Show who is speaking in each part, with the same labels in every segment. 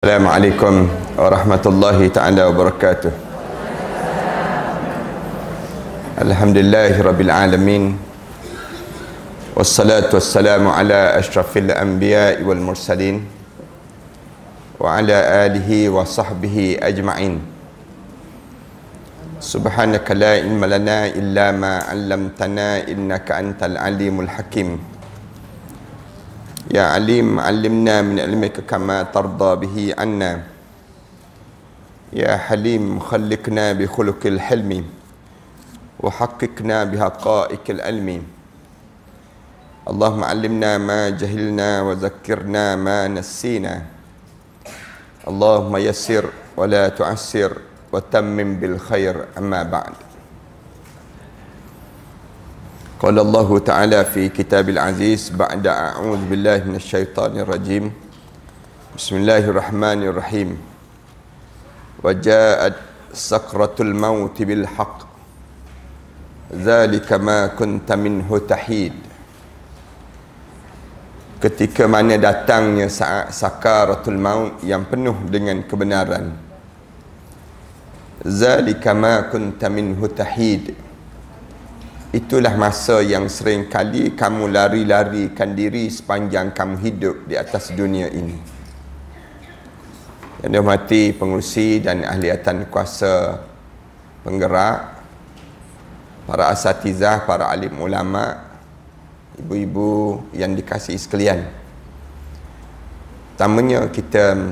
Speaker 1: Assalamualaikum warahmatullahi ta'ala wabarakatuh. Alhamdulillahirabbil alamin. Wassalatu wassalamu ala asyrafil anbiya'i wal mursalin wa ala alihi wa sahbihi ajma'in. Subhanaka la ilma lana illa ma 'allamtana innaka antal alimul hakim. Ya alim, alimna min ilmika kama tarda bihi anna. Ya halim, khalliqna bi khuluqil hilmi wa haqiqna bi haqa'iqil ilmi. Allahumma alimna ma jahilna wa zakkirna ma nassina. Allahumma yassir wa la tu'assir wa tammim bil khair, amma ba'd. Qala Allah Ta'ala fi kitabil aziz ba'da a'udzu billahi minasyaitonir rajim. Bismillahirrahmanirrahim. Wa ja'at sakratul maut bil haqq. Dzalika ma kunta minhu tahid. Ketika mana datangnya saat sakaratul maut yang penuh dengan kebenaran. Dzalika ma kunta minhu tahid. Itulah masa yang sering kali kamu lari-larikan diri sepanjang kamu hidup di atas dunia ini. Yang dihormati pengurusi dan ahliatan kuasa penggerak, para asatizah, para alim ulama, ibu-ibu yang dikasihi sekalian. Pertamanya kita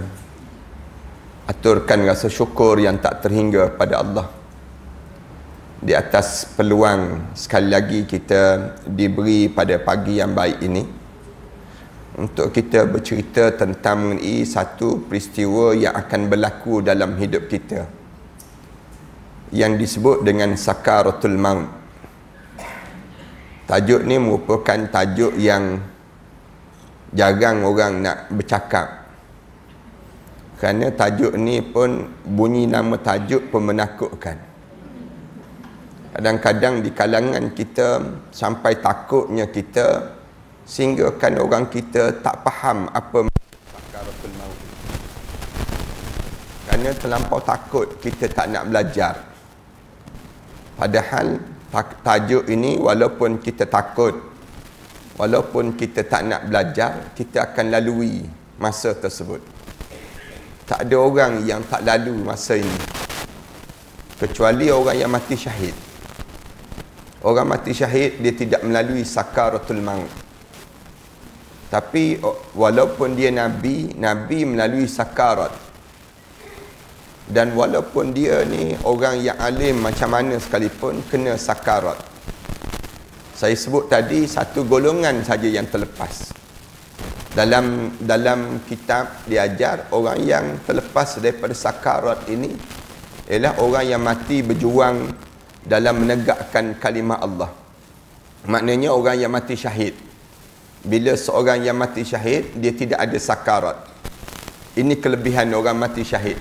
Speaker 1: aturkan rasa syukur yang tak terhingga pada Allah di atas peluang sekali lagi kita diberi pada pagi yang baik ini untuk kita bercerita tentang mengenai satu peristiwa yang akan berlaku dalam hidup kita yang disebut dengan sakaratul maut. Tajuk ni merupakan tajuk yang jarang orang nak bercakap, kerana tajuk ni pun bunyi nama tajuk pun menakutkan. Kadang-kadang di kalangan kita sampai takutnya kita sehingga kan orang kita tak faham apa sakaratul maut. Kerana terlampau takut kita tak nak belajar. Padahal tajuk ini walaupun kita takut, walaupun kita tak nak belajar, kita akan lalui masa tersebut. Tak ada orang yang tak lalu masa ini kecuali orang yang mati syahid. Orang mati syahid dia tidak melalui sakaratul maut. Tapi walaupun dia Nabi melalui sakarat. Dan walaupun dia ni orang yang alim macam mana sekalipun kena sakarat. Saya sebut tadi satu golongan saja yang terlepas. Dalam kitab diajar orang yang terlepas daripada sakarat ini ialah orang yang mati berjuang dalam menegakkan kalimah Allah. Maknanya orang yang mati syahid. Bila seorang yang mati syahid, dia tidak ada sakarat. Ini kelebihan orang mati syahid.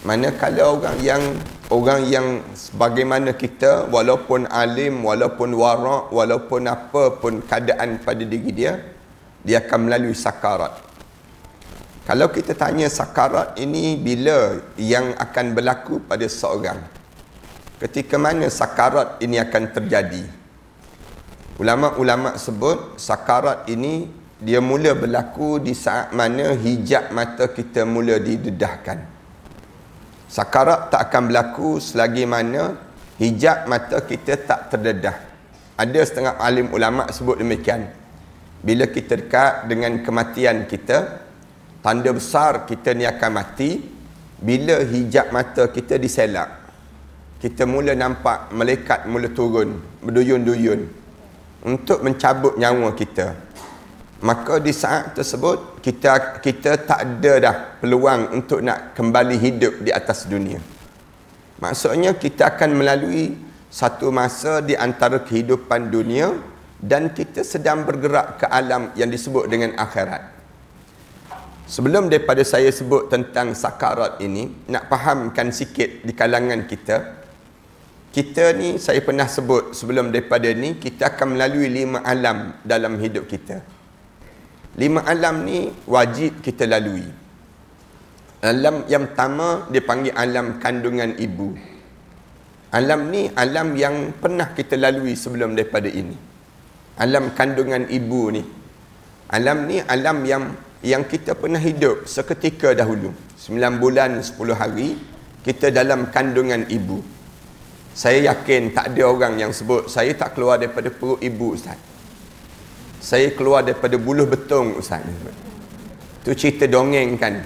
Speaker 1: Manakala orang yang sebagaimana kita, walaupun alim, walaupun wara', walaupun apa pun keadaan pada diri dia akan melalui sakarat. Kalau kita tanya sakarat ini bila yang akan berlaku pada seorang, ketika mana sakarat ini akan terjadi? Ulama-ulama sebut sakarat ini dia mula berlaku di saat mana hijab mata kita mula didedahkan. Sakarat tak akan berlaku selagi mana hijab mata kita tak terdedah. Ada setengah alim ulama sebut demikian. Bila kita dekat dengan kematian kita, tanda besar kita ni akan mati bila hijab mata kita diselak. Kita mula nampak malaikat mula turun berduyun-duyun untuk mencabut nyawa kita. Maka di saat tersebut kita tak ada dah peluang untuk nak kembali hidup di atas dunia. Maksudnya kita akan melalui satu masa di antara kehidupan dunia dan kita sedang bergerak ke alam yang disebut dengan akhirat. Sebelum daripada saya sebut tentang sakarat ini, nak fahamkan sikit di kalangan kita ni, saya pernah sebut sebelum daripada ni, kita akan melalui 5 alam dalam hidup kita. 5 alam ni wajib kita lalui. Alam yang pertama dipanggil alam kandungan ibu. Alam ni alam yang pernah kita lalui sebelum daripada ini. Alam kandungan ibu ni. Alam ni alam yang kita pernah hidup seketika dahulu. 9 bulan 10 hari kita dalam kandungan ibu. Saya yakin tak ada orang yang sebut saya tak keluar daripada perut ibu, Ustaz. Saya keluar daripada buluh betung, Ustaz. Itu cerita dongeng kan,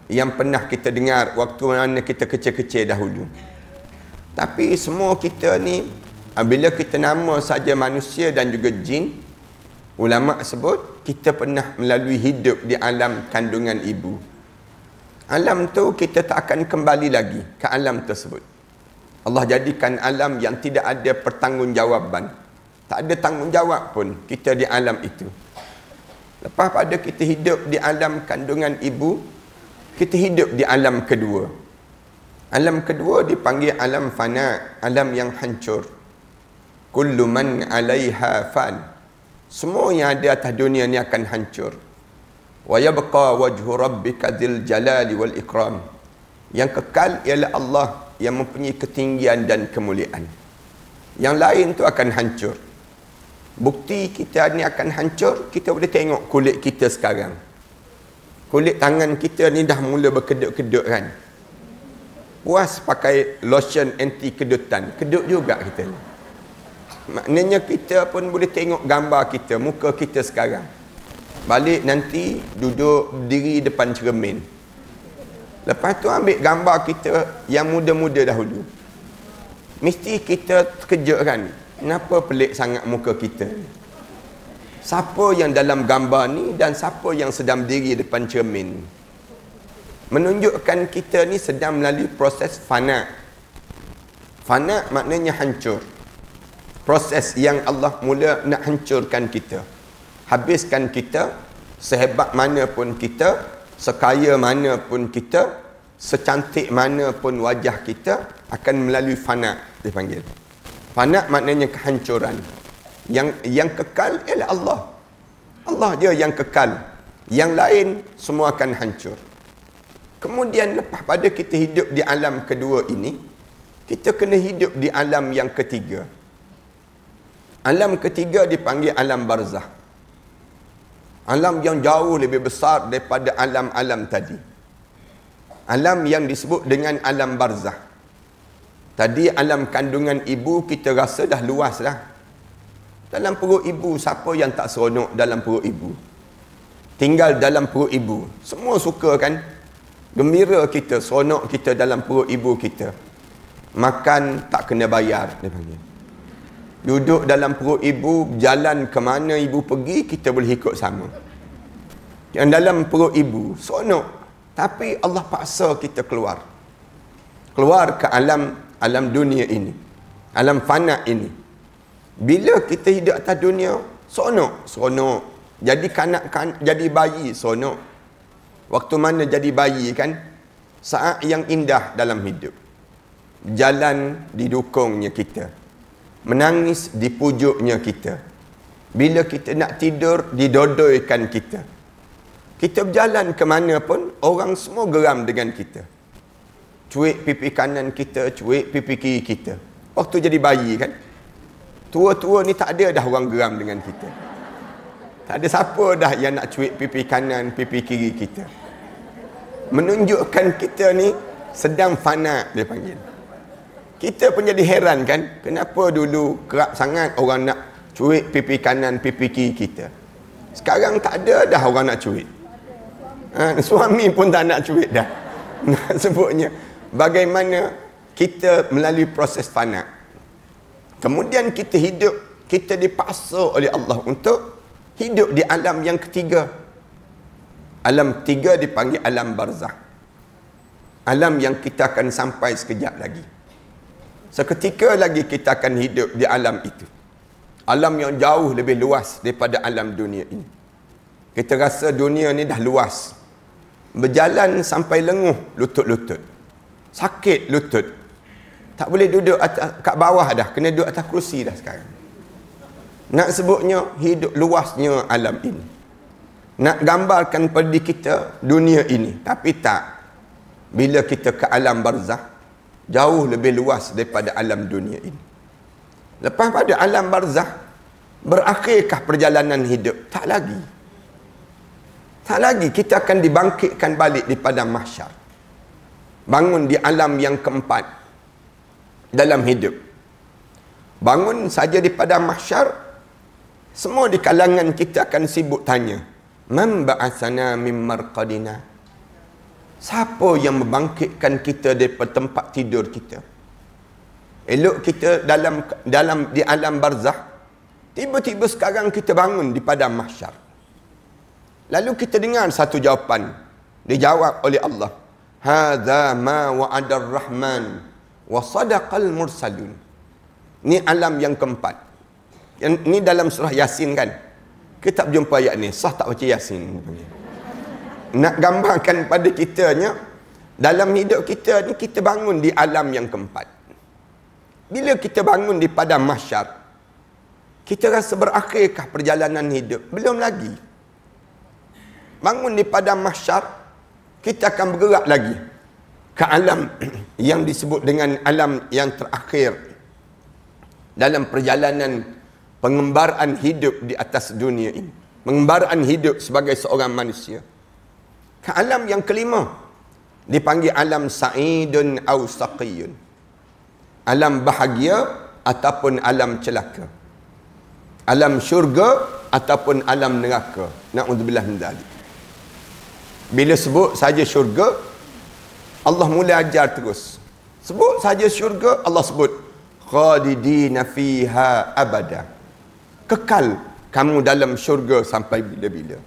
Speaker 1: yang pernah kita dengar waktu mana kita kecil-kecil dahulu. Tapi semua kita ni, bila kita nama saja manusia dan juga jin, ulama sebut kita pernah melalui hidup di alam kandungan ibu. Alam tu kita tak akan kembali lagi ke alam tersebut. Allah jadikan alam yang tidak ada pertanggungjawaban. Tak ada tanggungjawab pun kita di alam itu. Lepas pada kita hidup di alam kandungan ibu, kita hidup di alam kedua. Alam kedua dipanggil alam fana, alam yang hancur. Kullu man 'alaiha fan. Semua yang ada atas dunia ni akan hancur. Wa yabqa wajhu rabbika dzil jalali wal ikram. Yang kekal ialah Allah yang mempunyai ketinggian dan kemuliaan. Yang lain tu akan hancur. Bukti kita ni akan hancur, kita boleh tengok kulit kita sekarang. Kulit tangan kita ni dah mula berkedut-kedut kan. Puas pakai lotion anti kedutan, kedut juga kita ni. Maknanya kita pun boleh tengok gambar kita, muka kita sekarang. Balik nanti duduk berdiri depan cermin. Lepas tu ambil gambar kita yang muda-muda dahulu. Mesti kita terkejut kan, kenapa pelik sangat muka kita? Siapa yang dalam gambar ni dan siapa yang sedang berdiri depan cermin? Menunjukkan kita ni sedang melalui proses fana. Fana maknanya hancur. Proses yang Allah mula nak hancurkan kita. Habiskan kita, sehebat mana pun kita, sekaya mana pun kita, secantik mana pun wajah kita, akan melalui fana dipanggil. Fana maknanya kehancuran. Yang kekal ialah Allah. Allah je yang kekal. Yang lain semua akan hancur. Kemudian lepas pada kita hidup di alam kedua ini, kita kena hidup di alam yang ketiga. Alam ketiga dipanggil alam barzah. Alam yang jauh lebih besar daripada alam-alam tadi. Alam yang disebut dengan alam barzah. Tadi alam kandungan ibu kita rasa dah luas lah. Dalam perut ibu, siapa yang tak seronok dalam perut ibu? Tinggal dalam perut ibu. Semua suka kan? Gembira kita, seronok kita dalam perut ibu kita. Makan tak kena bayar, dia panggil. Duduk dalam perut ibu, jalan ke mana ibu pergi, kita boleh ikut sama. Yang dalam perut ibu, seronok. Tapi Allah paksa kita keluar. Keluar ke alam dunia ini. Alam fana ini. Bila kita hidup atas dunia, seronok. Jadi jadi bayi, seronok. Waktu mana jadi bayi kan, saat yang indah dalam hidup. Jalan didukungnya kita. Menangis dipujuknya kita. Bila kita nak tidur, didodoikan kita. Kita berjalan ke mana pun, orang semua geram dengan kita. Cuik pipi kanan kita, cuik pipi kiri kita. Waktu jadi bayi kan, tua-tua ni tak ada dah orang geram dengan kita. Tak ada siapa dah yang nak cuik pipi kanan, pipi kiri kita. Menunjukkan kita ni sedang fana, dia panggil. Kita pun jadi heran kan, kenapa dulu kerap sangat orang nak cuik pipi kanan, pipi kiri kita. Sekarang tak ada dah orang nak cuik. Suami pun tak nak cuik dah. Nak sebutnya bagaimana kita melalui proses fana. Kemudian kita hidup, kita dipaksa oleh Allah untuk hidup di alam yang ketiga. Alam ketiga dipanggil alam barzah. Alam yang kita akan sampai sekejap lagi. Seketika lagi kita akan hidup di alam itu. Alam yang jauh lebih luas daripada alam dunia ini. Kita rasa dunia ni dah luas. Berjalan sampai lenguh lutut-lutut. Sakit lutut. Tak boleh duduk kat bawah dah. Kena duduk atas kerusi dah sekarang. Nak sebutnya hidup luasnya alam ini. Nak gambarkan pada kita dunia ini. Tapi tak. bila kita ke alam barzakh, jauh lebih luas daripada alam dunia ini. Lepas pada alam barzakh, berakhirkah perjalanan hidup? Tak lagi. Tak lagi. Kita akan dibangkitkan balik di padang mahsyar. Bangun di alam yang keempat dalam hidup. Bangun saja di padang mahsyar, semua di kalangan kita akan sibuk tanya, man ba'atsana min marqadina? Siapa yang membangkitkan kita daripada tempat tidur kita? Elok kita di alam barzakh, tiba-tiba sekarang kita bangun di padang mahsyar. Lalu kita dengar satu jawapan, dijawab oleh Allah, hadza ma wa'ada ar-rahman wa sadaqal mursalun. Ni alam yang keempat. Ini dalam surah Yasin kan? Kita tak jumpa ayat ni, sah tak baca Yasin. Nak gambarkan pada kitanya, dalam hidup kita ni kita bangun di alam yang keempat. Bila kita bangun di padang mahsyar, kita rasa berakhirkah perjalanan hidup? Belum lagi. Bangun di padang mahsyar, kita akan bergerak lagi ke alam yang disebut dengan alam yang terakhir dalam perjalanan pengembaraan hidup di atas dunia ini. Pengembaraan hidup sebagai seorang manusia. Ke alam yang kelima, dipanggil alam sa'idun aw saqiyun. Alam bahagia ataupun alam celaka. Alam syurga ataupun alam neraka. Na'udzubillah min dzalik. Bila sebut saja syurga, Allah mula ajar terus. Sebut saja syurga, Allah sebut khalidina fiha abada. Kekal kamu dalam syurga sampai bila-bila.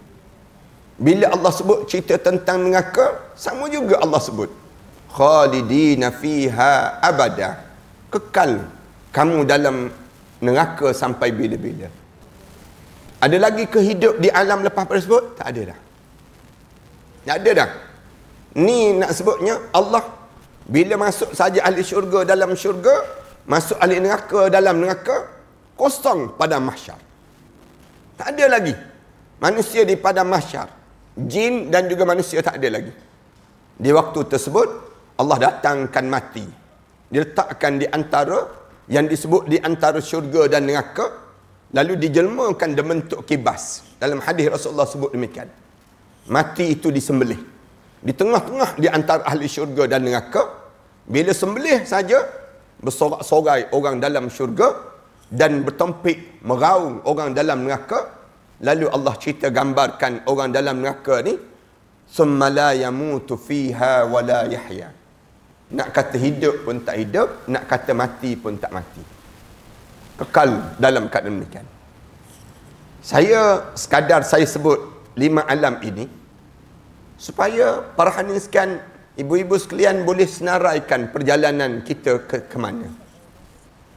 Speaker 1: Bila Allah sebut cerita tentang neraka, sama juga Allah sebut khalidina fiha abada. Kekal kamu dalam neraka sampai bila-bila. Ada lagi kehidup di alam lepas tersebut? Tak ada dah. Tak ada dah. Ni nak sebutnya Allah bila masuk saja ahli syurga dalam syurga, masuk ahli neraka dalam neraka, kosong padang mahsyar. Tak ada lagi manusia di padang mahsyar. Jin dan juga manusia tak ada lagi. Di waktu tersebut Allah datangkan mati, diletakkan di antara yang disebut di antara syurga dan neraka, lalu dijelmakan dalam bentuk kibas. Dalam hadis Rasulullah sebut demikian. Mati itu disembelih di tengah-tengah di antara ahli syurga dan neraka. Bila sembelih saja, bersorak-sorai orang dalam syurga dan bertempik meraung orang dalam neraka. Lalu Allah cerita gambarkan orang dalam neraka ni, summa la yamutu fiha wa la yahya. Nak kata hidup pun tak hidup, nak kata mati pun tak mati. Kekal dalam keadaan demikian. Saya sekadar saya sebut 5 alam ini supaya para hadirin sekalian, ibu-ibu sekalian boleh senaraikan perjalanan kita ke mana.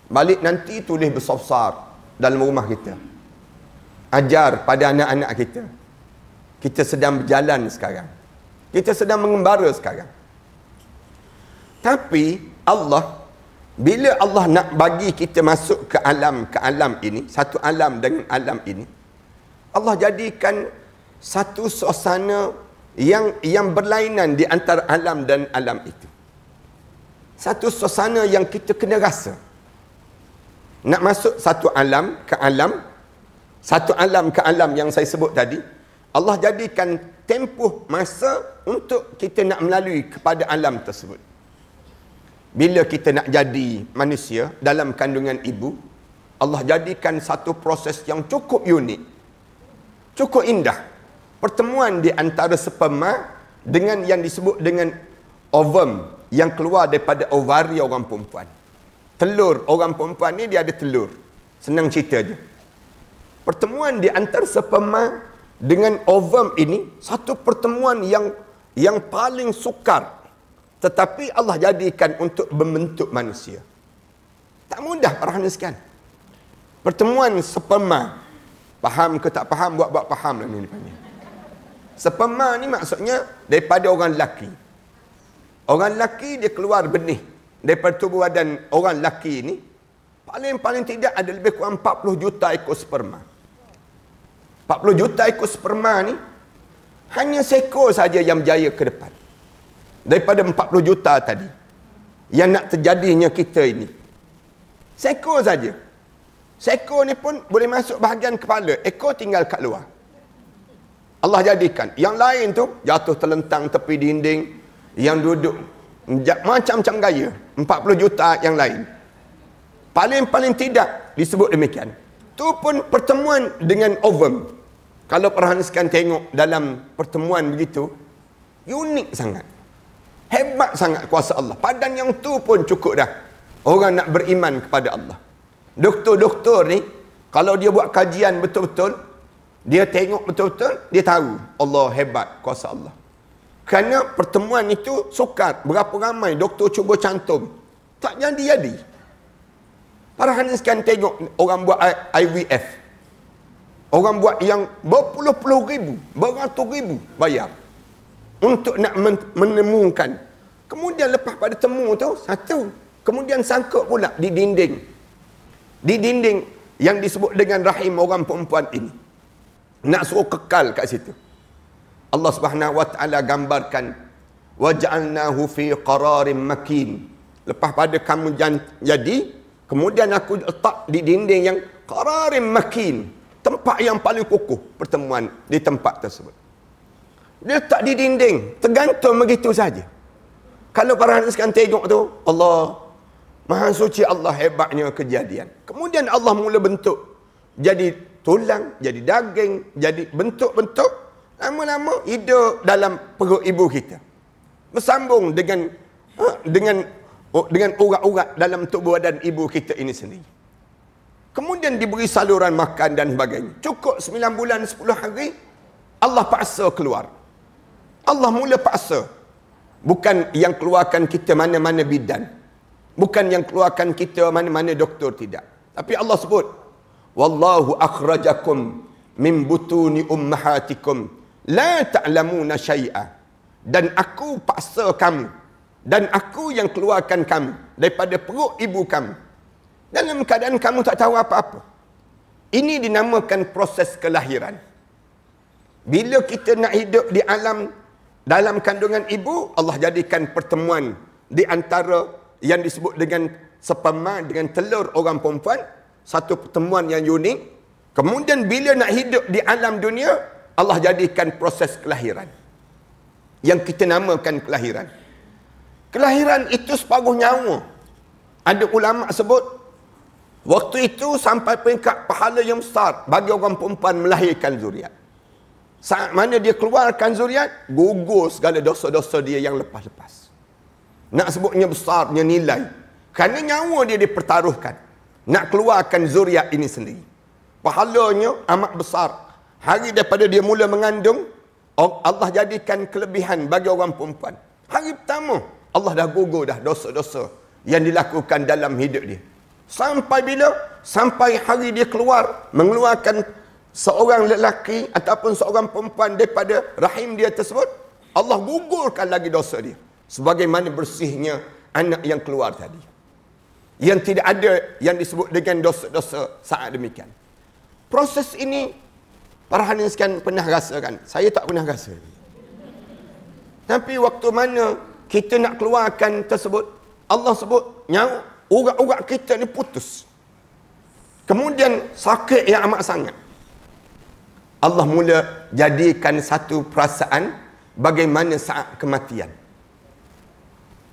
Speaker 1: Balik nanti tulis besar-besar dalam rumah kita. Ajar pada anak-anak kita. Kita sedang berjalan sekarang. Kita sedang mengembara sekarang. Tapi Allah, bila Allah nak bagi kita masuk ke alam ini, satu alam dengan alam ini, Allah jadikan satu suasana yang berlainan di antara alam dan alam itu. Satu suasana yang kita kena rasa. Nak masuk satu alam ke alam, satu alam ke alam yang saya sebut tadi, Allah jadikan tempoh masa untuk kita nak melalui kepada alam tersebut. Bila kita nak jadi manusia dalam kandungan ibu, Allah jadikan satu proses yang cukup unik, cukup indah. Pertemuan di antara sperma dengan yang disebut dengan ovum yang keluar daripada ovari orang perempuan. Telur orang perempuan ni dia ada telur. Senang cerita je. Pertemuan di antara sperma dengan ovum ini satu pertemuan yang paling sukar, tetapi Allah jadikan untuk membentuk manusia. Tak mudah para hadirin sekalian. Pertemuan sperma, faham ke tak faham, buat faham lah ni panggil. Sperma ni maksudnya daripada orang lelaki. Orang lelaki dia keluar benih daripada tubuh badan orang lelaki ni. Paling tidak ada lebih kurang 40 juta ekor sperma. 40 juta ekor sperma ni hanya seekor saja yang berjaya ke depan. daripada 40 juta tadi yang nak terjadinya kita ini. Seekor saja. Seekor ni pun boleh masuk bahagian kepala, ekor tinggal kat luar. Allah jadikan. Yang lain tu jatuh terlentang tepi dinding, yang duduk macam-macam gaya. 40 juta yang lain. Paling-paling tidak disebut demikian. Tu pun pertemuan dengan ovum. Kalau perhatikan tengok dalam pertemuan begitu, unik sangat. Hebat sangat kuasa Allah. Padan yang tu pun cukup dah orang nak beriman kepada Allah. Doktor-doktor ni, kalau dia buat kajian betul-betul, dia tengok betul-betul, dia tahu Allah hebat kuasa Allah. Kerana pertemuan itu sukar. Berapa ramai doktor cuba cantum, tak jadi-jadi. Perhatikan tengok orang buat IVF. Orang buat yang berpuluh-puluh ribu, beratus ribu bayar untuk nak menemukan. Kemudian lepas pada temu tu, satu. Kemudian sangkut pula di dinding. Di dinding yang disebut dengan rahim orang perempuan ini. Nak suruh kekal kat situ. Allah Subhanahu wa taala gambarkan, waj'alnahu fi qararin makin. Lepas pada kamu jadi, kemudian aku letak di dinding yang qararin makin. Tempat yang paling kukuh pertemuan di tempat tersebut. Dia tak di dinding, tergantung begitu saja. Kalau perhatikan tengok tu, Allah Maha suci, Allah hebatnya kejadian. Kemudian Allah mula bentuk. Jadi tulang, jadi daging, jadi bentuk-bentuk. Lama-lama hidup dalam perut ibu kita. Bersambung dengan urat-urat dalam tubuh badan ibu kita ini sendiri. Kemudian diberi saluran makan dan sebagainya. Cukup 9 bulan 10 hari, Allah paksa keluar. Allah mula paksa. Bukan yang keluarkan kita mana-mana bidan. Bukan yang keluarkan kita mana-mana doktor, tidak. Tapi Allah sebut, wallahu akhrajakum min butuni ummahatikum la ta'lamuna syai'a. Dan aku paksa kamu, dan aku yang keluarkan kamu daripada perut ibu kamu dalam keadaan kamu tak tahu apa-apa. Ini dinamakan proses kelahiran. Bila kita nak hidup di alam dalam kandungan ibu, Allah jadikan pertemuan di antara yang disebut dengan sperma dengan telur orang perempuan, satu pertemuan yang unik. Kemudian bila nak hidup di alam dunia, Allah jadikan proses kelahiran yang kita namakan kelahiran. Kelahiran itu separuh nyawa. Ada ulama sebut waktu itu sampai peringkat pahala yang besar bagi orang perempuan melahirkan zuriat. Saat mana dia keluarkan zuriat, gugur segala dosa-dosa dia yang lepas-lepas. Nak sebutnya besarnya nilai. Kerana nyawa dia dipertaruhkan. Nak keluarkan zuriat ini sendiri. Pahalanya amat besar. Hari daripada dia mula mengandung, Allah jadikan kelebihan bagi orang perempuan. Hari pertama, Allah dah gugur dah dosa-dosa yang dilakukan dalam hidup dia. Sampai bila? Sampai hari dia keluar, mengeluarkan seorang lelaki ataupun seorang perempuan daripada rahim dia tersebut, Allah gugurkan lagi dosa dia. Sebagaimana bersihnya anak yang keluar tadi. Yang tidak ada yang disebut dengan dosa-dosa saat demikian. Proses ini, para hadirin pernah rasakan. Saya tak pernah rasa. Tapi waktu mana kita nak keluarkan tersebut, Allah sebut, nyawa, urat-urat kita ni putus. Kemudian sakit yang amat sangat. Allah mula jadikan satu perasaan bagaimana saat kematian.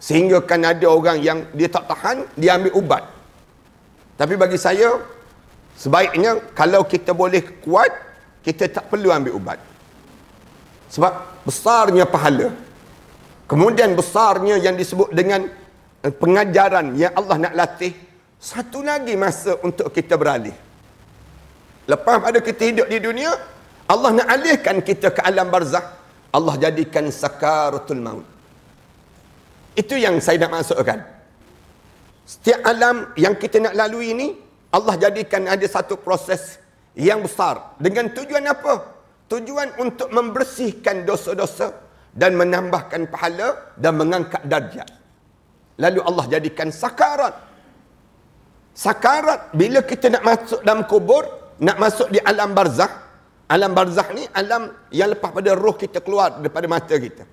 Speaker 1: Sehingga kan ada orang yang dia tak tahan, dia ambil ubat. Tapi bagi saya, sebaiknya kalau kita boleh kuat, kita tak perlu ambil ubat. Sebab besarnya pahala. Kemudian besarnya yang disebut dengan pengajaran yang Allah nak latih. Satu lagi masa untuk kita beralih. Lepas pada kita hidup di dunia, Allah nak alihkan kita ke alam barzakh. Allah jadikan sakaratul maut. Itu yang saya nak maksudkan. Setiap alam yang kita nak lalui ini, Allah jadikan ada satu proses yang besar. Dengan tujuan apa? Tujuan untuk membersihkan dosa-dosa dan menambahkan pahala dan mengangkat darjat. Lalu Allah jadikan sakarat. Sakarat, bila kita nak masuk dalam kubur, nak masuk di alam barzakh. Alam barzakh ni alam yang lepas pada roh kita keluar daripada mata kita.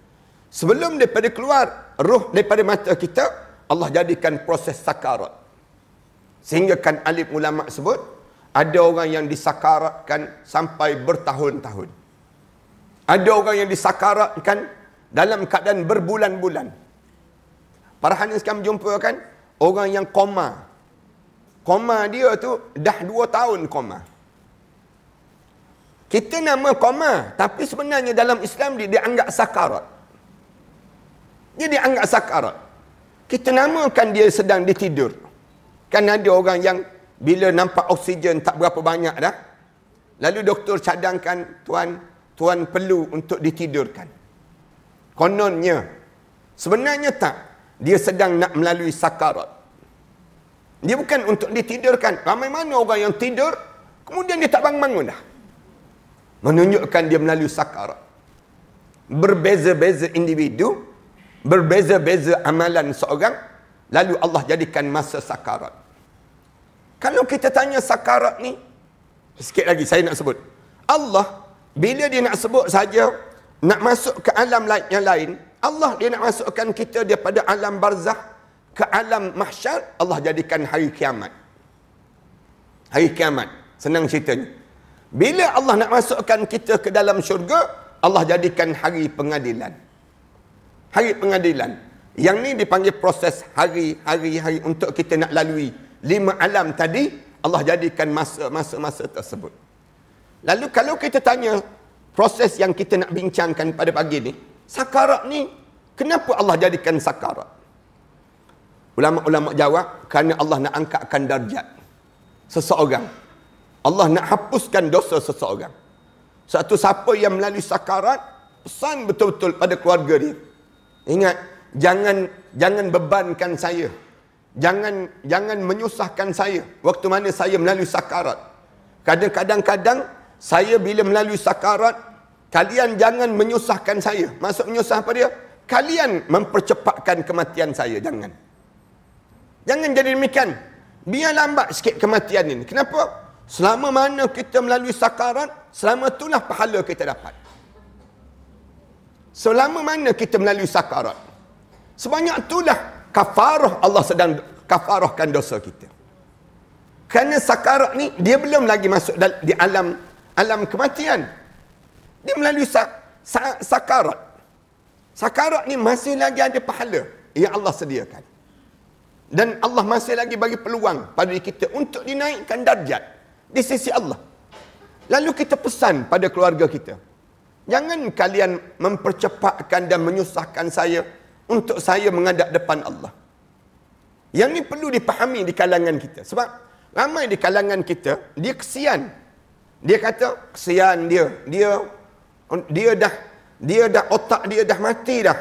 Speaker 1: Sebelum daripada keluar roh daripada mata kita, Allah jadikan proses sakarat. Sehingga kan alim ulama sebut, ada orang yang disakaratkan sampai bertahun-tahun. Ada orang yang disakaratkan dalam keadaan berbulan-bulan. Para hadis kami jumpa kan, orang yang koma. Koma dia tu dah 2 tahun koma. Kita nama koma, tapi sebenarnya dalam Islam dia dianggap sakarat. Dia dianggap sakarat. Kita namakan dia sedang ditidur. Kan ada orang yang bila nampak oksigen tak berapa banyak dah, lalu doktor cadangkan, tuan perlu untuk ditidurkan. Kononnya, sebenarnya tak. Dia sedang nak melalui sakarat. Dia bukan untuk ditidurkan. Ramai mana orang yang tidur, kemudian dia tak bangun-bangun dah. Menunjukkan dia melalui sakarat. Berbeza-beza individu, berbeza-beza amalan seorang, lalu Allah jadikan masa sakarat. Kalau kita tanya sakarat ni, sikit lagi saya nak sebut. Allah, bila dia nak sebut saja, nak masuk ke alam yang lain, Allah dia nak masukkan kita daripada alam barzakh ke alam mahsyar, Allah jadikan hari kiamat. Hari kiamat. Senang ceritanya. Bila Allah nak masukkan kita ke dalam syurga, Allah jadikan hari pengadilan. Hari pengadilan. Yang ni dipanggil proses hari-hari untuk kita nak lalui 5 alam tadi, Allah jadikan masa-masa tersebut. Lalu kalau kita tanya proses yang kita nak bincangkan pada pagi ni, sakarat ni, kenapa Allah jadikan sakarat? Ulama-ulama jawab, kerana Allah nak angkatkan darjat seseorang. Allah nak hapuskan dosa seseorang. Satu siapa yang melalui sakarat, pesan betul-betul pada keluarga dia. Ingat, jangan bebankan saya. Jangan menyusahkan saya waktu mana saya melalui sakarat. Kadang-kadang saya bila melalui sakarat, kalian jangan menyusahkan saya. Maksud menyusah apa dia? Kalian mempercepatkan kematian saya. Jangan jadi demikian. Biar lambat sikit kematian ini. Kenapa? Selama mana kita melalui sakarat, selama itulah pahala kita dapat. Selama mana kita melalui sakarat, sebanyak itulah kafarah Allah sedang kafarahkan dosa kita. Kerana sakarat ni, dia belum lagi masuk di alam kematian. Dia melalui sakarat. Sakarat ni masih lagi ada pahala yang Allah sediakan. Dan Allah masih lagi bagi peluang pada kita untuk dinaikkan darjat di sisi Allah. Lalu kita pesan pada keluarga kita, jangan kalian mempercepatkan dan menyusahkan saya untuk saya menghadap depan Allah. Yang ni perlu dipahami di kalangan kita. Sebab ramai di kalangan kita, dia kesian. Dia kata, kesian dia dah otak dia dah mati dah.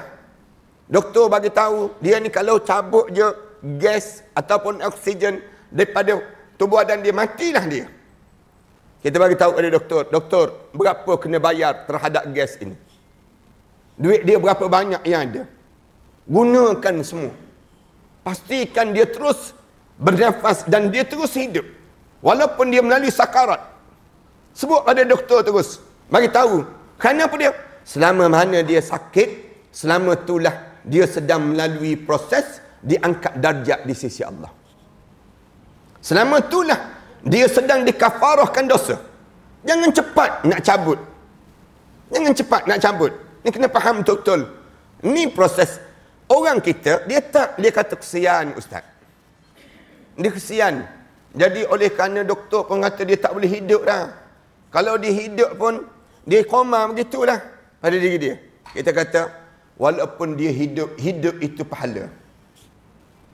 Speaker 1: Doktor bagi tahu, dia ni kalau cabut je gas ataupun oksigen daripada tubuh badan dia, matilah dia. Kita bagi tahu kepada doktor, berapa kena bayar terhadap gas ini? Duit dia berapa banyak yang ada? Gunakan semua. Pastikan dia terus bernafas dan dia terus hidup. Walaupun dia melalui sakarat. Sebut pada doktor terus. Bagi tahu. Kenapa dia? Selama mana dia sakit, selama itulah dia sedang melalui proses diangkat darjat di sisi Allah. Selama itulah dia sedang dikafarahkan dosa. Jangan cepat nak cabut. Jangan cepat nak cabut. Ni kena faham betul-betul. Ni proses. Orang kita, dia kata kesian ustaz. Dia kesian. Jadi oleh kerana doktor pun kata dia tak boleh hidup dah. Kalau dia hidup pun, dia koma begitulah pada diri dia. Kita kata, walaupun dia hidup itu pahala.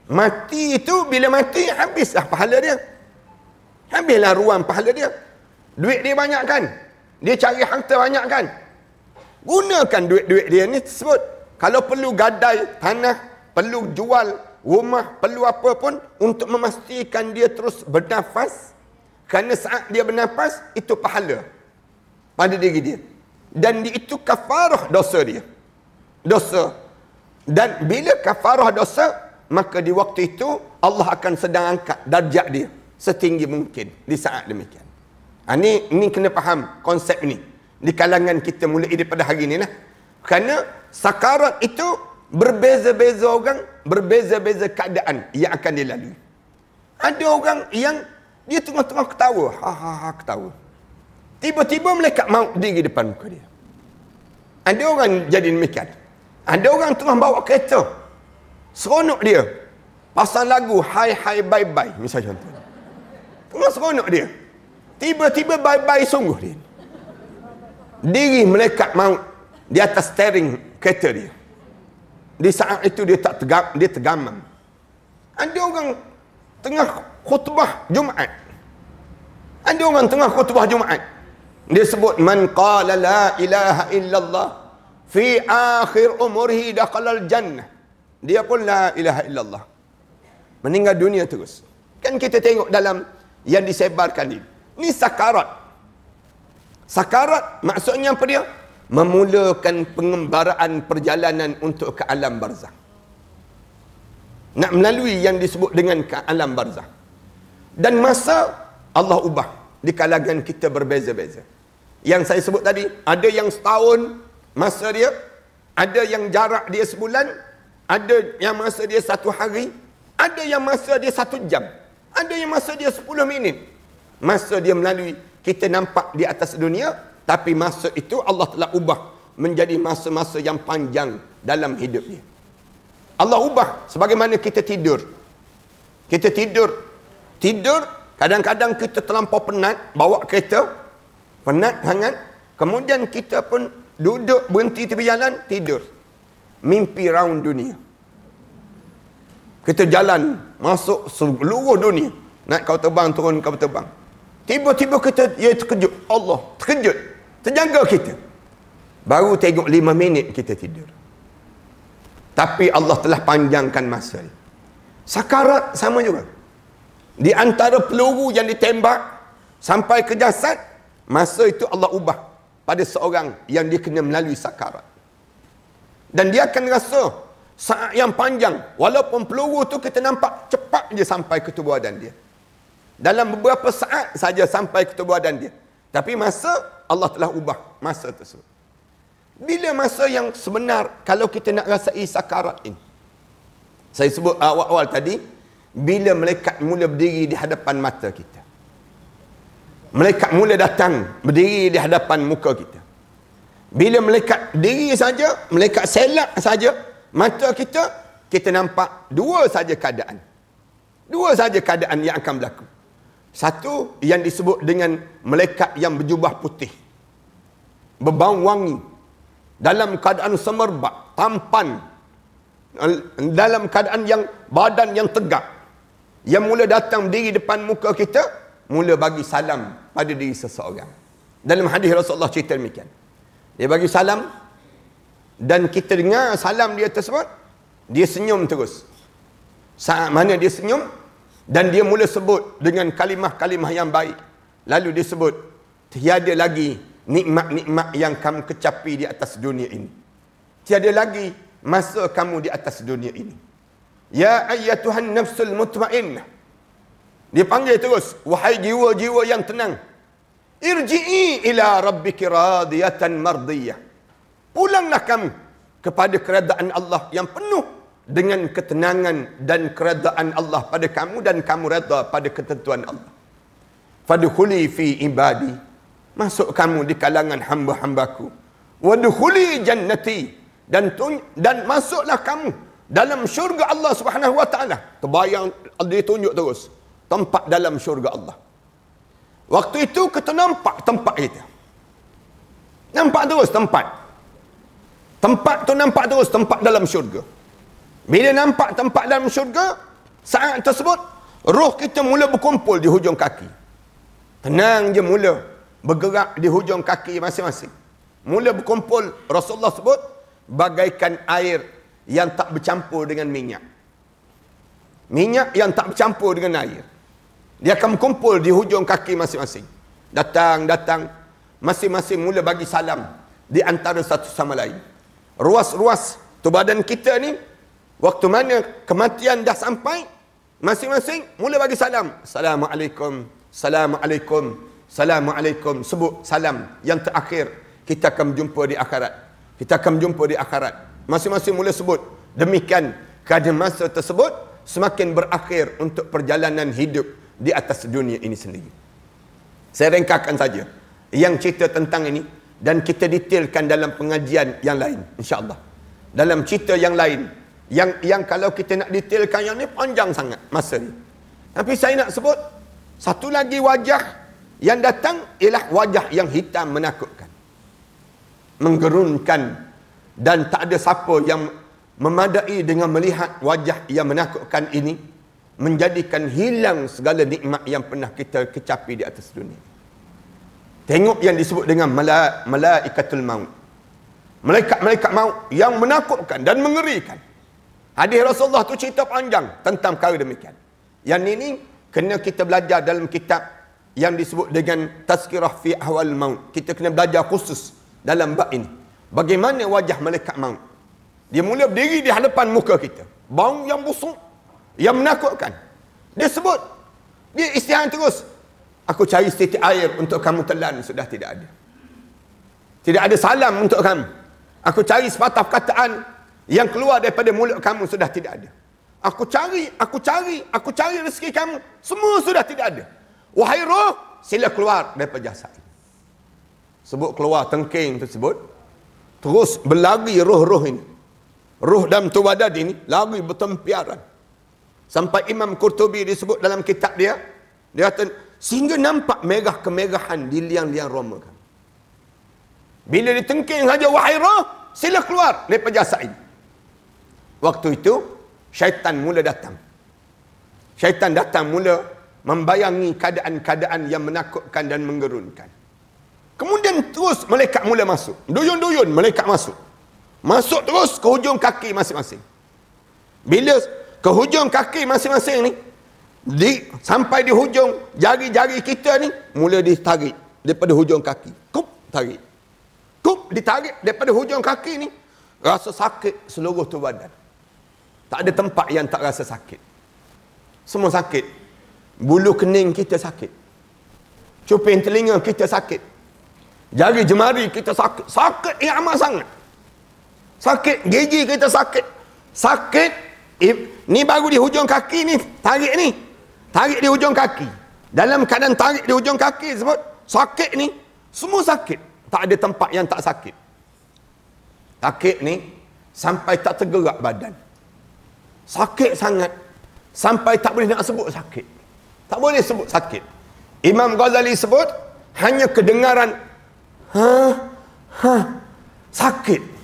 Speaker 1: Mati itu, bila mati, habislah pahala dia. Habislah ruang pahala dia. Duit dia banyak kan? Dia cari harta banyak kan? Gunakan duit-duit dia ni tersebut. Kalau perlu gadai tanah, perlu jual rumah, perlu apa pun untuk memastikan dia terus bernafas. Kerana saat dia bernafas, itu pahala pada diri dia. Dan itu kafarah dosa dia. Dosa. Dan bila kafarah dosa, maka di waktu itu Allah akan sedang angkat darjat dia setinggi mungkin di saat demikian. Ini kena faham konsep ni di kalangan kita mulai daripada hari ni lah. Kerana sakarat itu berbeza-beza orang, berbeza-beza keadaan yang akan dilalui. Ada orang yang dia tengah-tengah ketawa, ha ketawa. Tiba-tiba malaikat maut diri depan muka dia. Ada orang jadi demikian. Ada orang tengah bawa kereta, seronok dia, pasang lagu Hai Hai Bye Bye misalnya contoh. Tengah seronok dia. Tiba-tiba bye bye sungguh dia. Diri malaikat maut di atas steering kereta dia. Di saat itu dia tergamam. Ada orang tengah khutbah Jumaat. Ada orang tengah khutbah Jumaat. Dia sebut man qala la ilaha illallah fi akhir umrihi dakhalal jannah. Dia pun la ilaha illallah. Meninggal dunia terus. Kan kita tengok dalam yang disebarkan ini. Ini sakarat. Sakarat maksudnya apa dia? Memulakan pengembaraan perjalanan untuk ke alam barzakh. Nak melalui yang disebut dengan ke alam barzakh. Dan masa Allah ubah di kalangan kita berbeza-beza. Yang saya sebut tadi, ada yang setahun masa dia, ada yang jarak dia sebulan, ada yang masa dia 1 hari, ada yang masa dia 1 jam, ada yang masa dia 10 minit. Masa dia melalui, kita nampak di atas dunia, tapi masa itu Allah telah ubah menjadi masa-masa yang panjang dalam hidup dia. Allah ubah sebagaimana kita tidur. Kita tidur, kadang-kadang kita terlampau penat, bawa kereta, penat sangat, kemudian kita pun duduk berhenti tepi jalan, tidur. Mimpi round dunia. Kita jalan, masuk seluruh dunia. Nak kau terbang, turun kau terbang. Tiba-tiba kita terkejut. Allah terkejut. Terjaga kita. Baru tengok 5 minit kita tidur. Tapi Allah telah panjangkan masa. Sakarat sama juga. Di antara peluru yang ditembak sampai ke jasad, masa itu Allah ubah pada seorang yang dia kena melalui sakarat. Dan dia akan rasa saat yang panjang. Walaupun peluru tu kita nampak cepat je sampai ke tubuh badan dia. Dalam beberapa saat saja sampai ke tubuh badan dia. Tapi masa Allah telah ubah masa tersebut. Bila masa yang sebenar kalau kita nak rasai sakarat ini? Saya sebut awal-awal tadi, bila malaikat mula berdiri di hadapan mata kita. Malaikat mula datang berdiri di hadapan muka kita. Bila malaikat diri saja, malaikat selak saja mata kita, kita nampak 2 saja keadaan. 2 saja keadaan yang akan berlaku. Satu yang disebut dengan malaikat yang berjubah putih, berbau wangi, dalam keadaan semerbak, tampan, dalam keadaan yang badan yang tegak, yang mula datang berdiri depan muka kita, mula bagi salam pada diri seseorang. Dalam hadis Rasulullah cerita demikian. Dia bagi salam, dan kita dengar salam dia tersebut, dia senyum terus. Saat mana dia senyum, dan dia mula sebut dengan kalimah-kalimah yang baik. Lalu dia sebut, tiada lagi nikmat-nikmat yang kamu kecapi di atas dunia ini. Tiada lagi masa kamu di atas dunia ini. Ya ayyatuhan nafsul mutmainnah. Dia panggil terus, wahai jiwa-jiwa yang tenang. Irji'i ila rabbiki radiyatan mardiyah. Pulanglah kamu kepada keredaan Allah yang penuh dengan ketenangan dan keredaan Allah pada kamu, dan kamu redha pada ketentuan Allah. Fadkhuli fi ibadi. Masuk kamu di kalangan hamba-hambaku. Wadkhuli jannati. Dan masuklah kamu dalam syurga Allah Subhanahu wa taala. Terbayang dia tunjuk terus tempat dalam syurga Allah. Waktu itu kita nampak tempat kita. Nampak terus tempat. Tempat tu nampak terus tempat dalam syurga. Bila nampak tempat dalam syurga, saat tersebut roh kita mula berkumpul di hujung kaki. Tenang je mula bergerak di hujung kaki masing-masing. Mula berkumpul, Rasulullah sebut, bagaikan air yang tak bercampur dengan minyak. Minyak yang tak bercampur dengan air. Dia akan berkumpul di hujung kaki masing-masing. Datang, masing-masing mula bagi salam di antara satu sama lain. Ruas-ruas tu badan kita ni, waktu mana kematian dah sampai, masing-masing mula bagi salam. Assalamualaikum, Assalamualaikum, Assalamualaikum. Sebut salam yang terakhir kita akan berjumpa di akhirat. Kita akan jumpa di akhirat. Masing-masing mula sebut. Demikian kerana masa tersebut semakin berakhir untuk perjalanan hidup di atas dunia ini sendiri. Saya ringkaskan saja yang cerita tentang ini dan kita detailkan dalam pengajian yang lain, insya-Allah. Dalam cerita yang lain, yang kalau kita nak detailkan yang ni panjang sangat masa ni. Tapi saya nak sebut satu lagi wajah yang datang ialah wajah yang hitam menakutkan, menggerunkan, dan tak ada siapa yang memadai dengan melihat wajah yang menakutkan ini, menjadikan hilang segala nikmat yang pernah kita kecapi di atas dunia. Tengok yang disebut dengan malaikatul maut. Malaikat-malaikat maut yang menakutkan dan mengerikan. Hadis Rasulullah tu cerita panjang tentang perkara demikian. Yang ini kena kita belajar dalam kitab yang disebut dengan Tazkirah fi Ahwal Maut. Kita kena belajar khusus dalam bab ini. Bagaimana wajah malaikat maut. Dia mula berdiri di hadapan muka kita. Bau yang busuk, yang menakutkan. Dia sebut, dia istihan terus. Aku cari setitik air untuk kamu telan, sudah tidak ada. Tidak ada salam untuk kamu. Aku cari sepatah perkataan yang keluar daripada mulut kamu, sudah tidak ada. Aku cari rezeki kamu, semua sudah tidak ada. Wahai roh, sila keluar daripada jasad. Sebut keluar tengking tersebut, terus berlari roh-roh ini. Roh dalam tubuh badan ini lari bertempiaran. Sampai Imam Qurtubi disebut dalam kitab dia, dia kata, sehingga nampak merah kemerahan di liang-liang roma kami. Bila ditengking saja, wahai roh, sila keluar daripada jasad ini. Waktu itu, syaitan mula datang. Syaitan datang mula membayangi keadaan-keadaan yang menakutkan dan menggerunkan. Kemudian terus malaikat mula masuk. Duyun-duyun malaikat masuk. Masuk terus ke hujung kaki masing-masing. Bila ke hujung kaki masing-masing ni, sampai di hujung jari-jari kita ni, mula ditarik daripada hujung kaki. Kup, tarik. Kup, ditarik daripada hujung kaki ni. Rasa sakit seluruh tubuh badan. Tak ada tempat yang tak rasa sakit. Semua sakit. Bulu kening kita sakit. Cuping telinga kita sakit. Jari jemari kita sakit. Sakit yang amat sangat. Sakit gigi kita sakit. Sakit ni baru di hujung kaki ni. Tarik ni. Tarik di hujung kaki. Dalam keadaan tarik di hujung kaki sebut sakit ni, semua sakit. Tak ada tempat yang tak sakit. Sakit ni sampai tak tergerak badan. Sakit sangat sampai tak boleh nak sebut sakit. Tak boleh sebut sakit. Imam Ghazali sebut hanya kedengaran sakit.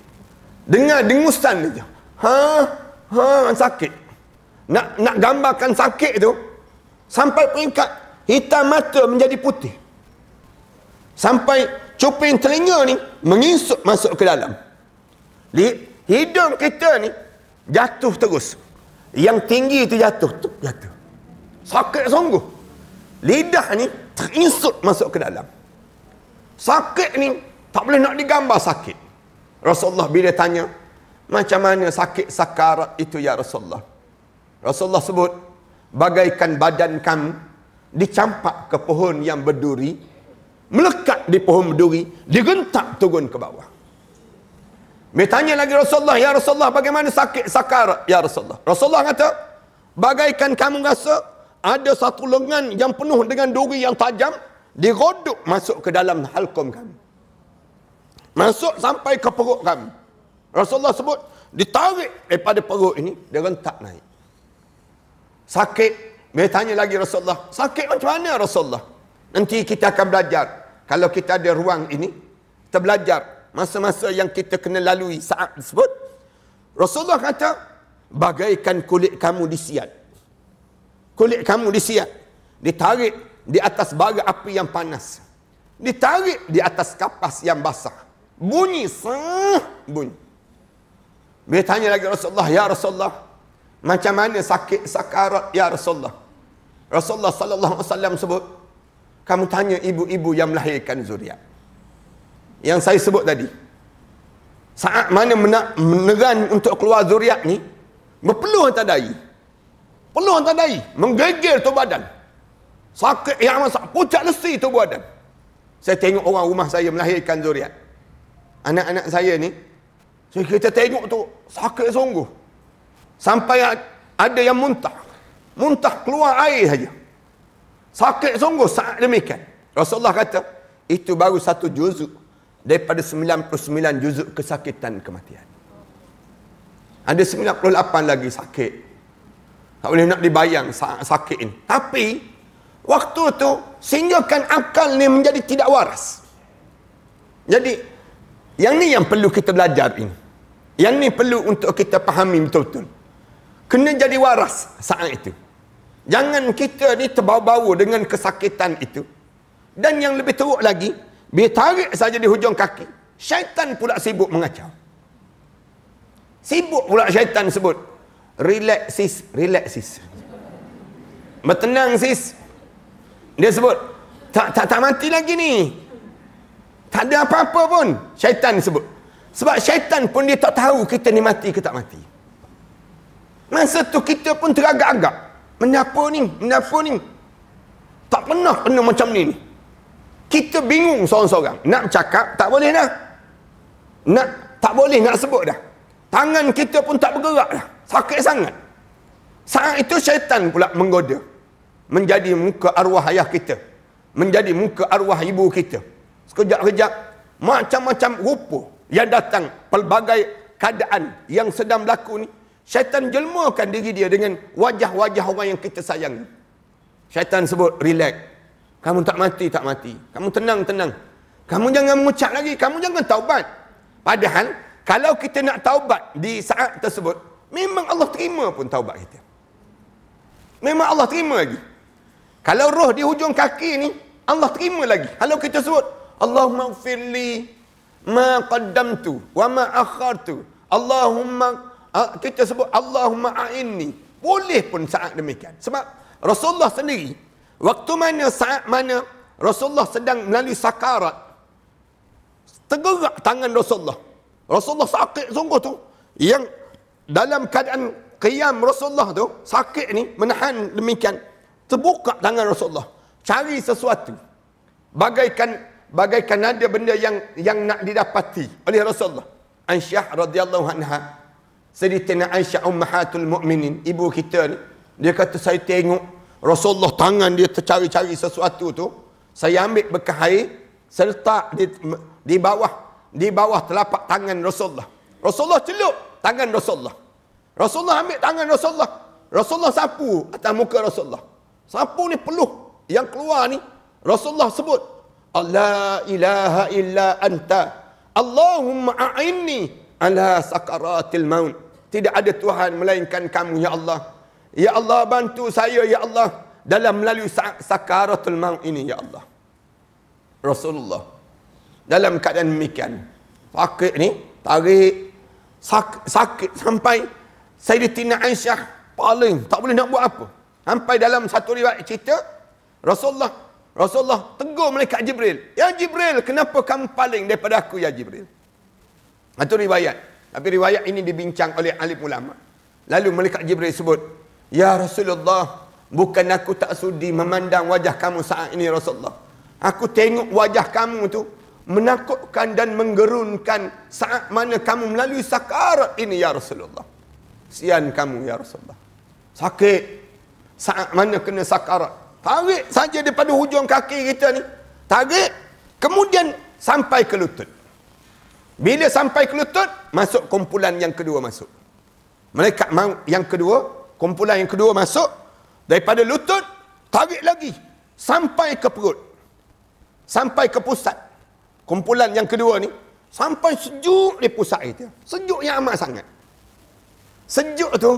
Speaker 1: Dengar dengusan dia. Sakit. Nak gambarkan sakit tu sampai peringkat hitam mata menjadi putih. Sampai cuping telinga ni mengisuk masuk ke dalam. Hidung kita ni jatuh terus. Yang tinggi tu jatuh. Sakit sungguh. Lidah ni terinsut masuk ke dalam. Sakit ni tak boleh nak digambar sakit. Rasulullah bila tanya, macam mana sakit sakarat itu ya Rasulullah? Rasulullah sebut, bagaikan badan kamu dicampak ke pohon yang berduri, melekat di pohon berduri, digentak turun ke bawah. Dia tanya lagi Rasulullah, ya Rasulullah, bagaimana sakit sakarat ya Rasulullah? Rasulullah kata, bagaikan kamu rasa ada satu lengan yang penuh dengan duri yang tajam, digodok masuk ke dalam halkum kamu. Masuk sampai ke perut kamu. Rasulullah sebut, ditarik daripada perut ini, dia rentak naik. Sakit. Dia tanya lagi Rasulullah, sakit macam mana Rasulullah? Nanti kita akan belajar. Kalau kita ada ruang ini, kita belajar masa-masa yang kita kena lalui saat tersebut. Rasulullah kata, bagaikan kulit kamu disiat. Kulit kamu disiat. Ditarik di atas bara api yang panas. Ditarik di atas kapas yang basah. Bunyi, bunyi. Dia tanya lagi Rasulullah, ya Rasulullah, macam mana sakit sakarat ya Rasulullah? Rasulullah sallallahu alaihi wasallam sebut, kamu tanya ibu-ibu yang melahirkan zuriat. Yang saya sebut tadi. Saat mana meneran untuk keluar zuriat ni, berpeluh antara dahi. Peluh antara dahi, menggegil tubuh badan. Sakit yang amat, pucat lesi tubuh badan. Saya tengok orang rumah saya melahirkan zuriat. Anak-anak saya ni, So kita tengok tu sakit sungguh. Sampai ada yang muntah. Muntah keluar air saja. Sakit sungguh saat demikian. Rasulullah kata, itu baru satu juzuk daripada 99 juzuk kesakitan kematian. Ada 98 lagi sakit. Tak boleh nak dibayang sakit ini. Tapi waktu tu sehinggakan akal ni menjadi tidak waras. Jadi yang ni yang perlu kita belajar ini. Yang ni perlu untuk kita fahami betul-betul. Kena jadi waras saat itu. Jangan kita ni terbawa-bawa dengan kesakitan itu. Dan yang lebih teruk lagi, bila tarik saja di hujung kaki, syaitan pula sibuk mengacau. Sibuk pula syaitan sebut, relax sis, relax sis. Bertenang sis. Dia sebut, tak mati lagi ni. Tak ada apa-apa pun. Syaitan sebut. Sebab syaitan pun dia tak tahu kita ni mati ke tak mati. Masa tu kita pun teragak-agak. Menapa ni? Tak pernah kena macam ni. Kita bingung seorang-seorang. Nak bercakap, tak boleh dah. Tak boleh nak sebut dah. Tangan kita pun tak bergerak dah. Sakit sangat. Saat itu syaitan pula menggoda. Menjadi muka arwah ayah kita. Menjadi muka arwah ibu kita. Sekejap-kejap, macam-macam rupa yang datang, pelbagai keadaan yang sedang berlaku ni, syaitan jelmakan diri dia dengan wajah-wajah orang yang kita sayangi. Syaitan sebut, relax. Kamu tak mati. Kamu tenang. Kamu jangan mengucap lagi. Kamu jangan taubat. Padahal, kalau kita nak taubat di saat tersebut, memang Allah terima pun taubat kita. Memang Allah terima lagi. Kalau roh di hujung kaki ni, Allah terima lagi. Kalau kita sebut, Allahumma gfirli ma qaddamtu wa ma akhartu. Allahumma, kita sebut Allahumma a'inni. Boleh pun saat demikian. Sebab Rasulullah sendiri, waktu mana, saat mana Rasulullah sedang melalui sakarat, tergerak tangan Rasulullah. Rasulullah sakit sungguh tu. Yang dalam keadaan qiyam Rasulullah tu, sakit ni, menahan demikian. Terbuka tangan Rasulullah. Cari sesuatu. Bagaikan ada benda yang nak didapati oleh Rasulullah. Aisyah radhiyallahu anha, Sayyidatina Aisyah ummahatul mukminin, ibu kita ni, dia kata, saya tengok Rasulullah tangan dia tercari-cari sesuatu tu, saya ambil bekas air, saya letak di bawah telapak tangan Rasulullah. Rasulullah celup tangan Rasulullah. Rasulullah ambil tangan Rasulullah. Rasulullah sapu atas muka Rasulullah. Sapu ni peluh yang keluar ni, Rasulullah sebut, La ilaha illa anta Allahumma a'inni ala sakaratil maut. Tidak ada Tuhan melainkan kamu, ya Allah. Ya Allah, bantu saya, ya Allah, dalam melalui sakaratul maut ini, ya Allah. Rasulullah dalam keadaan demikian, sakit ni, tarik, sakit sampai Sayyidatina Aisyah paling tak boleh nak buat apa. Sampai dalam satu riwayat cerita, Rasulullah tegur malaikat Jibril. Ya Jibril, kenapa kamu paling daripada aku, ya Jibril? Itu riwayat. Tapi riwayat ini dibincang oleh alim ulama. Lalu malaikat Jibril sebut, ya Rasulullah, bukan aku tak sudi memandang wajah kamu saat ini, Rasulullah. Aku tengok wajah kamu tu menakutkan dan menggerunkan saat mana kamu melalui sakarat ini, ya Rasulullah. Sian kamu, ya Rasulullah. Sakit saat mana kena sakarat. Tarik saja daripada hujung kaki kita ni. Tarik. Kemudian sampai ke lutut. Bila sampai ke lutut, masuk kumpulan yang kedua masuk. Malaikat maut yang kedua, kumpulan yang kedua masuk. Daripada lutut, tarik lagi. Sampai ke perut. Sampai ke pusat. Kumpulan yang kedua ni, sampai sejuk di pusat itu. Sejuk yang amat sangat. Sejuk tu,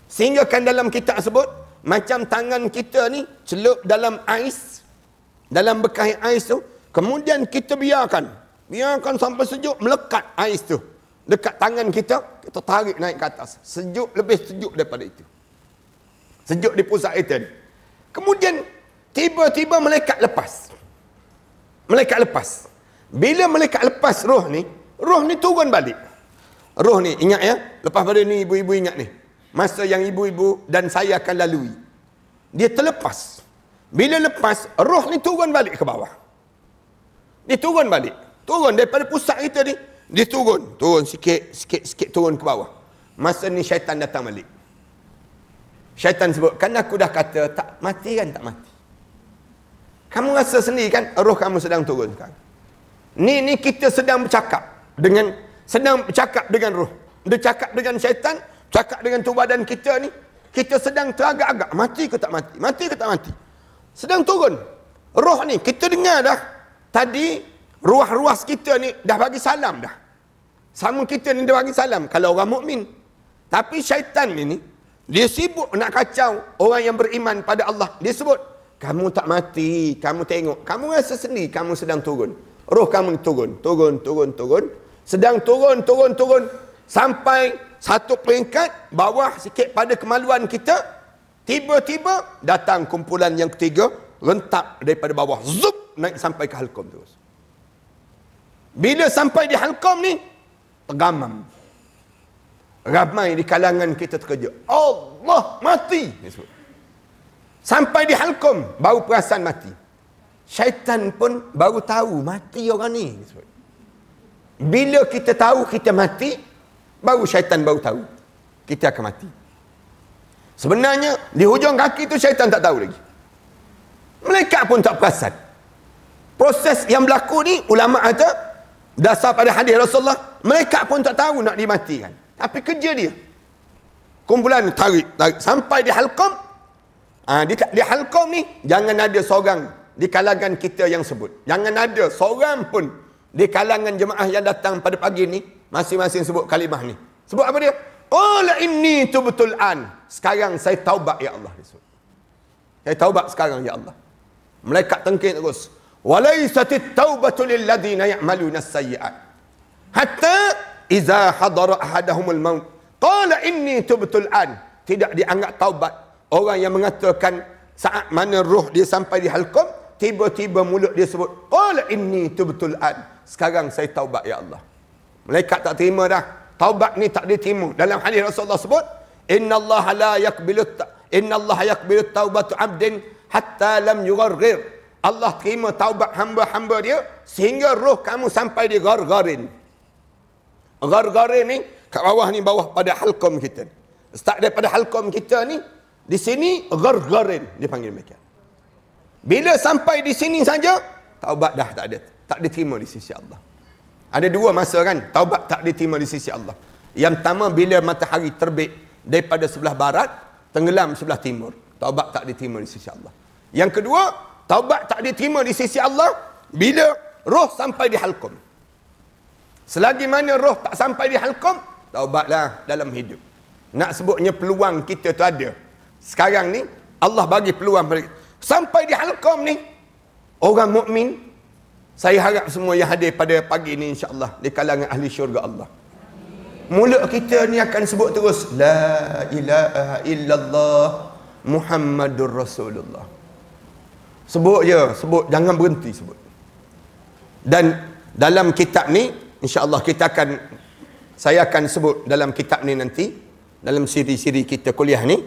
Speaker 1: sehingga kan dalam kitab sebut, macam tangan kita ni celup dalam ais, dalam bekas ais tu, kemudian kita biarkan sampai sejuk, melekat ais tu dekat tangan kita, kita tarik naik ke atas. Sejuk, lebih sejuk daripada itu. Sejuk di pusat itu. Kemudian tiba-tiba malaikat lepas. Malaikat lepas. Bila malaikat lepas roh ni turun balik. Roh ni, ingat ya, lepas pada ni ibu-ibu ingat ni, masa yang ibu-ibu dan saya akan lalui, dia terlepas. Bila lepas, roh ni turun balik ke bawah. Dia turun balik. Turun daripada pusat kita ni, Dia turun sikit turun ke bawah. Masa ni syaitan datang balik. Syaitan sebut, kan aku dah kata tak mati kan, tak mati. Kamu rasa sendiri kan roh kamu sedang turun sekarang. Ni kita sedang bercakap dengan roh. Dia cakap dengan syaitan, cakap dengan tubuh badan kita ni. Kita sedang teragak-agak, mati ke tak mati? Mati ke tak mati? Sedang turun. Roh ni kita dengar dah. Tadi ruas-ruas kita ni dah bagi salam dah. Sama kita ni dah bagi salam kalau orang mukmin. Tapi syaitan ni dia sibuk nak kacau orang yang beriman pada Allah. Dia sebut, kamu tak mati, kamu tengok, kamu rasa sendiri kamu sedang turun. Roh kamu ni turun. Sedang turun. Sampai satu peringkat bawah sikit pada kemaluan kita. Tiba-tiba datang kumpulan yang ketiga, rentak daripada bawah, zup, naik sampai ke halqum terus. Bila sampai di halqum ni, tergamam. Ramai di kalangan kita terkejut. Allah mati. Sampai di halqum, baru perasan mati. Syaitan pun baru tahu mati orang ni. Bila kita tahu kita mati, baru syaitan baru tahu kita akan mati. Sebenarnya, di hujung kaki tu syaitan tak tahu lagi. Malaikat pun tak perasan. Proses yang berlaku ni, ulama kata, dasar pada hadis Rasulullah, malaikat pun tak tahu nak dimatikan. Tapi kerja dia. Kumpulan tarik. Sampai di halqum. Di halqum ni, jangan ada seorang di kalangan kita yang sebut. Jangan ada seorang pun di kalangan jemaah yang datang pada pagi ni, masing-masing sebut kalimah ni. Sebut apa dia? Qala inni tubtul an. Sekarang saya taubat ya Allah. Saya taubat sekarang ya Allah. Malaikat tengking terus. Walaisatit taubatu lil ladzina ya'maluna as-sayyi'at. Hatta iza hadara ahadahumul maut qala inni tubtul an. Tidak dianggap taubat orang yang mengatakan saat mana roh dia sampai di halqum, tiba-tiba mulut dia sebut qala inni tubtul an. Sekarang saya taubat ya Allah. Malaikat tak terima dah. Taubat ni tak diterima. Dalam hadis Rasulullah sebut, innallaha la yaqbilu taubatu 'abdin hatta lam yugharghir. Allah terima taubat hamba-hamba dia sehingga roh kamu sampai di gargarin. Gargarin ni kat bawah ni, bawah pada halqum kita. Start daripada halqum kita ni, di sini gargarin dipanggil demikian. Bila sampai di sini saja, taubat dah tak ada, tak diterima di sisi Allah. Ada dua masa kan taubat tak diterima di sisi Allah. Yang pertama, bila matahari terbit daripada sebelah barat, tenggelam sebelah timur, taubat tak diterima di sisi Allah. Yang kedua, taubat tak diterima di sisi Allah bila roh sampai di halqum. Selagi mana roh tak sampai di halqum, taubatlah dalam hidup. Nak sebutnya peluang kita tu ada. Sekarang ni Allah bagi peluang sampai di halqum ni. Orang mukmin, saya harap semua yang hadir pada pagi ni insya-Allah di kalangan ahli syurga Allah. Mulut kita ni akan sebut terus la ilaha illallah Muhammadur Rasulullah. Sebut je, sebut, jangan berhenti sebut. Dan dalam kitab ni insya-Allah saya akan sebut dalam kitab ni nanti, dalam siri-siri kita kuliah ni,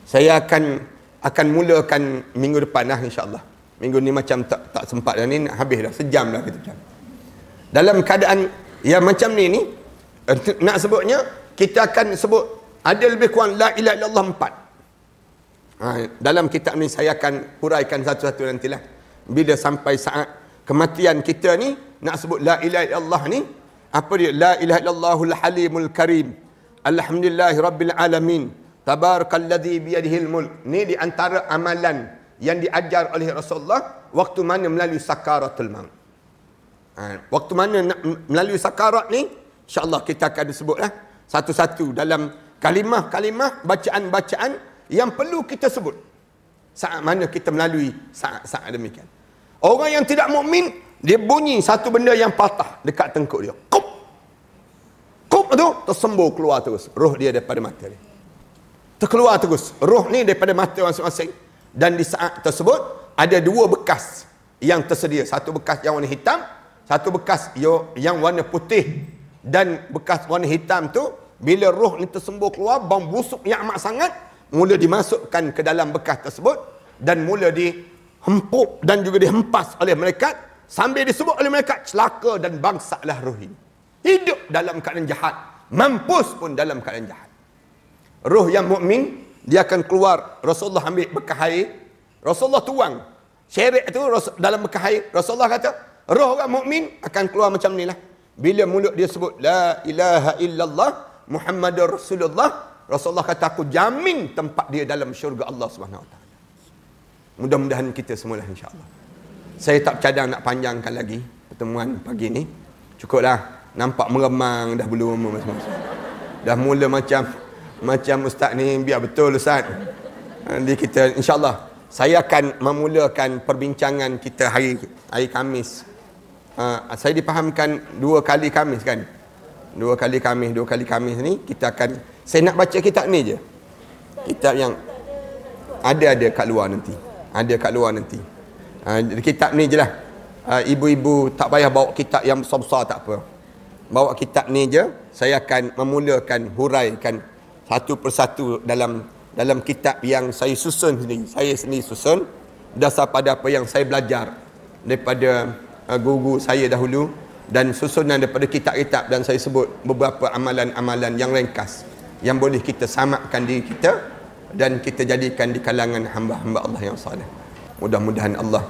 Speaker 1: saya akan mulakan minggu depan lah insya-Allah. Minggu ni macam tak sempat dah, ni nak habis dah, sejam dah kita jam. Dalam keadaan yang macam ni nak sebutnya, kita akan sebut ada lebih kurang la ilaha illallah 4. Dalam kitab ni saya akan huraikan satu-satu nantilah. Bila sampai saat kematian kita ni, nak sebut la ilaha illallah ni, apa dia? La ilaha illallahul halimul karim. Alhamdulillahi rabbil alamin. Tabarakalladzi biyadihil mulk. Ni di antara amalan yang diajar oleh Rasulullah waktu mana melalui sakaratul maut. Waktu mana melalui sakarat ni, insya-Allah kita akan sebutlah satu-satu dalam kalimah-kalimah, bacaan-bacaan yang perlu kita sebut saat mana kita melalui saat-saat demikian. Orang yang tidak mukmin, dia bunyi satu benda yang patah dekat tengkuk dia. Kup. Kup tu tersembur keluar terus roh dia daripada mata dia. Terkeluar terus roh ni daripada mata masing-masing. Dan di saat tersebut ada dua bekas yang tersedia. Satu bekas yang warna hitam, satu bekas yang warna putih. Dan bekas warna hitam tu, bila roh ni tersembur keluar, bau busuk yang amat sangat, mula dimasukkan ke dalam bekas tersebut dan mula dihempuk dan juga dihempas oleh malaikat, sambil disebut oleh malaikat, celaka dan bangsaklah roh ini. hidup dalam keadaan jahat, mampus pun dalam keadaan jahat. Roh yang mukmin dia akan keluar. Rasulullah ambil bekas air, Rasulullah tuang syirik tu dalam bekas air. Rasulullah kata roh orang mukmin akan keluar macam ni lah. Bila mulut dia sebut la ilaha illallah Muhammadur Rasulullah, Rasulullah kata aku jamin tempat dia dalam syurga Allah Subhanahu Wa Taala. Mudah-mudahan kita semualah insya-Allah. Saya tak bercadang nak panjangkan lagi pertemuan pagi ni. Cukuplah. Nampak meremang dah bulu roma masing-masing. Dah mula macam ustaz ni biar betul ustaz. Nanti kita insya-Allah saya akan memulakan perbincangan kita hari Khamis. Saya difahamkan 2 kali Khamis kan? 2 kali Khamis ni kita akan, saya nak baca kitab ni je. Kitab yang ada kat luar nanti. Ada kat luar nanti. Kitab ni je lah. Ibu-ibu tak payah bawa kitab yang besar-besar, tak apa. Bawa kitab ni je. Saya akan memulakan huraikan satu persatu dalam kitab yang saya susun sendiri. Saya sendiri susun berdasar pada apa yang saya belajar daripada guru saya dahulu dan susunan daripada kitab-kitab, dan saya sebut beberapa amalan-amalan yang ringkas yang boleh kita samakkan diri kita dan kita jadikan di kalangan hamba-hamba Allah yang saleh. Mudah-mudahan Allah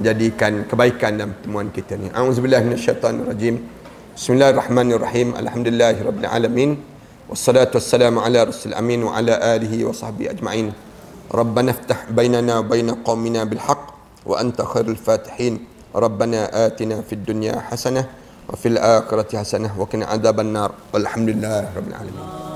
Speaker 1: jadikan kebaikan dalam pertemuan kita ni. A'udzubillahi minasyaitanirrajim. Bismillahirrahmanirrahim. Alhamdulillahirabbil alamin. Wassalatu wassalamu ala rasul amin wa ala alihi wa sahbihi ajma'in. Rabbana iftah bainana wa baina qaumina bil haqq wa anta khairul fatihin. Rabbana atina fid dunya hasanah wa fil akhirati hasanah wa qina adzabannar. Walhamdulillahirabbil alamin.